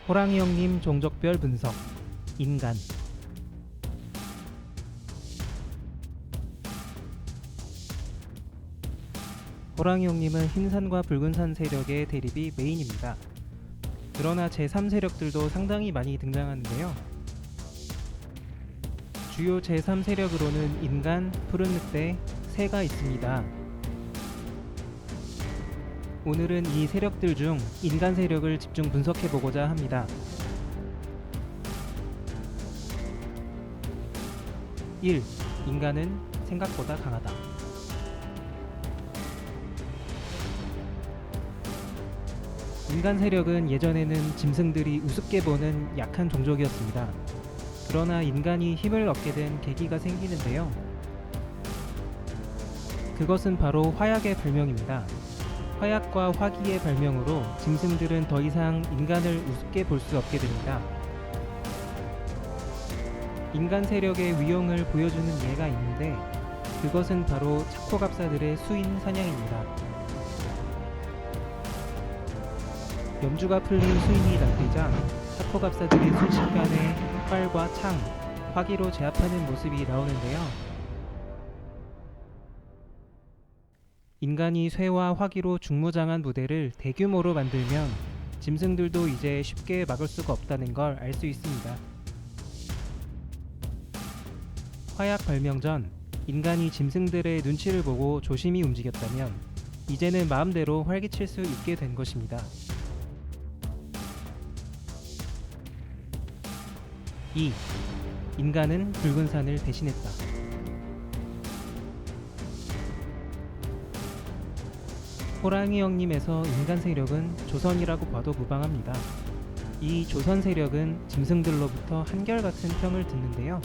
호랑이 형님 종족별 분석. 인간. 호랑이 형님은 흰산과 붉은산 세력의 대립이 메인입니다. 그러나 제3세력들도 상당히 많이 등장하는데요. 주요 제3세력으로는 인간, 푸른 늑대, 새가 있습니다. 오늘은 이 세력들 중 인간 세력을 집중 분석해보고자 합니다. 1. 인간은 생각보다 강하다. 인간 세력은 예전에는 짐승들이 우습게 보는 약한 종족이었습니다. 그러나 인간이 힘을 얻게 된 계기가 생기는데요. 그것은 바로 화약의 발명입니다. 화약과 화기의 발명으로 짐승들은 더 이상 인간을 우습게 볼 수 없게 됩니다. 인간 세력의 위용을 보여주는 예가 있는데 그것은 바로 차코갑사들의 수인 사냥입니다. 염주가 풀린 수인이 낚이자 차코갑사들이 순식간에 활과 창, 화기로 제압하는 모습이 나오는데요. 인간이 쇠와 화기로 중무장한 부대를 대규모로 만들면 짐승들도 이제 쉽게 막을 수가 없다는 걸 알 수 있습니다. 화약 발명 전 인간이 짐승들의 눈치를 보고 조심히 움직였다면 이제는 마음대로 활기칠 수 있게 된 것입니다. 2. 인간은 붉은 산을 배신했다. 호랑이 형님에서 인간 세력은 조선이라고 봐도 무방합니다. 이 조선 세력은 짐승들로부터 한결같은 평을 듣는데요.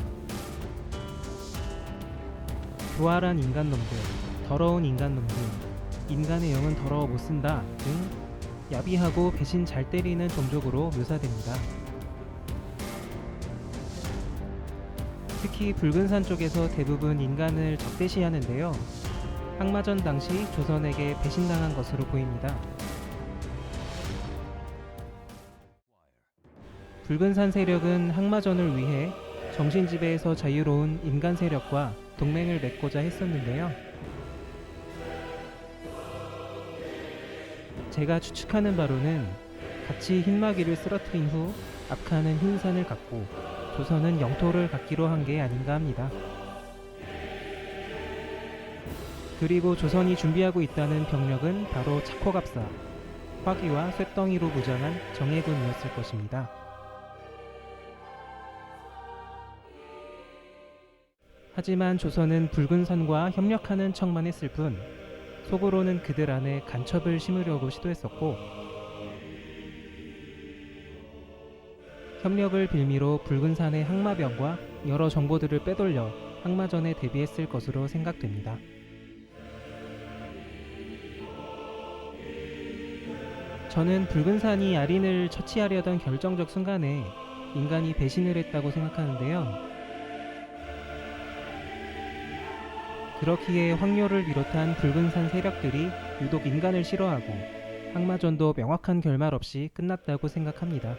교활한 인간놈들, 더러운 인간놈들, 인간의 영은 더러워 못쓴다 등 야비하고 배신 잘 때리는 종족으로 묘사됩니다. 특히 붉은산 쪽에서 대부분 인간을 적대시하는데요. 항마전 당시 조선에게 배신당한 것으로 보입니다. 붉은산 세력은 항마전을 위해 정신지배에서 자유로운 인간 세력과 동맹을 맺고자 했었는데요. 제가 추측하는 바로는 같이 흰마귀를 쓰러뜨린 후 아칸은 흰산을 갖고 조선은 영토를 갖기로 한 게 아닌가 합니다. 그리고 조선이 준비하고 있다는 병력은 바로 차코갑사, 화기와 쇳덩이로 무장한 정예군이었을 것입니다. 하지만 조선은 붉은산과 협력하는 척만 했을 뿐 속으로는 그들 안에 간첩을 심으려고 시도했었고 협력을 빌미로 붉은산의 항마병과 여러 정보들을 빼돌려 항마전에 대비했을 것으로 생각됩니다. 저는 붉은산이 아린을 처치하려던 결정적 순간에 인간이 배신을 했다고 생각하는데요. 그렇기에 황료를 비롯한 붉은산 세력들이 유독 인간을 싫어하고 항마전도 명확한 결말 없이 끝났다고 생각합니다.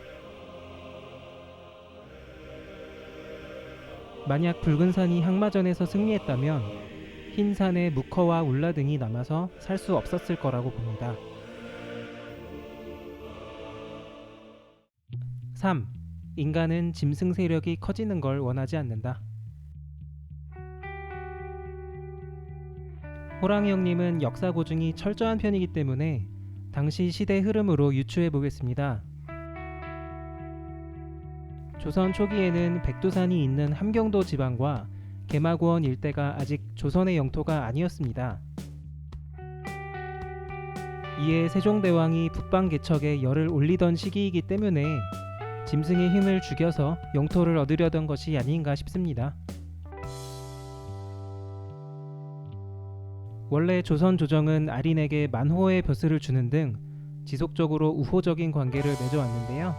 만약 붉은산이 항마전에서 승리했다면 흰산에 무커와 울라 등이 남아서 살 수 없었을 거라고 봅니다. 3. 인간은 짐승 세력이 커지는 걸 원하지 않는다. 호랑이 형님은 역사 고증이 철저한 편이기 때문에 당시 시대 흐름으로 유추해 보겠습니다. 조선 초기에는 백두산이 있는 함경도 지방과 개마고원 일대가 아직 조선의 영토가 아니었습니다. 이에 세종대왕이 북방 개척에 열을 올리던 시기이기 때문에 짐승의 힘을 죽여서 영토를 얻으려던 것이 아닌가 싶습니다. 원래 조선 조정은 아린에게 만호의 벼슬을 주는 등 지속적으로 우호적인 관계를 맺어왔는데요.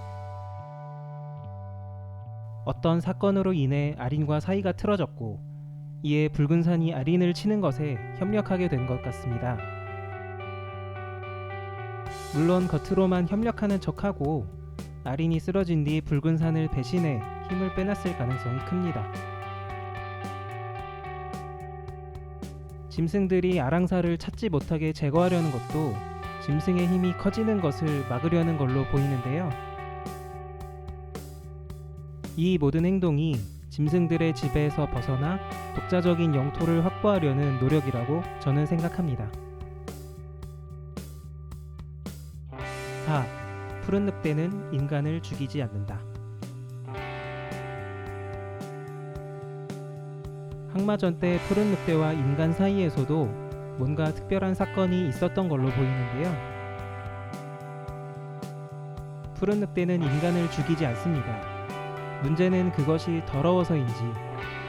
어떤 사건으로 인해 아린과 사이가 틀어졌고 이에 붉은산이 아린을 치는 것에 협력하게 된 것 같습니다. 물론 겉으로만 협력하는 척하고 아린이 쓰러진 뒤 붉은 산을 배신해 힘을 빼놨을 가능성이 큽니다. 짐승들이 아랑사를 찾지 못하게 제거하려는 것도 짐승의 힘이 커지는 것을 막으려는 걸로 보이는데요. 이 모든 행동이 짐승들의 지배에서 벗어나 독자적인 영토를 확보하려는 노력이라고 저는 생각합니다. 4. 푸른 늑대는 인간을 죽이지 않는다. 항마전 때 푸른 늑대와 인간 사이에서도 뭔가 특별한 사건이 있었던 걸로 보이는데요. 푸른 늑대는 인간을 죽이지 않습니다. 문제는 그것이 더러워서인지,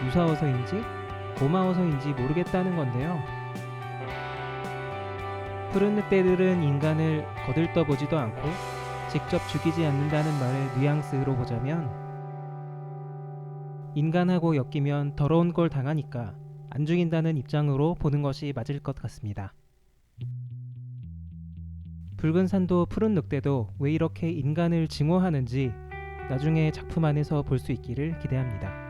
무서워서인지, 고마워서인지 모르겠다는 건데요. 푸른 늑대들은 인간을 거들떠보지도 않고 직접 죽이지 않는다는 말의 뉘앙스로 보자면, 인간하고 엮이면 더러운 걸 당하니까 안 죽인다는 입장으로 보는 것이 맞을 것 같습니다. 붉은 산도 푸른 늑대도 왜 이렇게 인간을 증오하는지 나중에 작품 안에서 볼 수 있기를 기대합니다.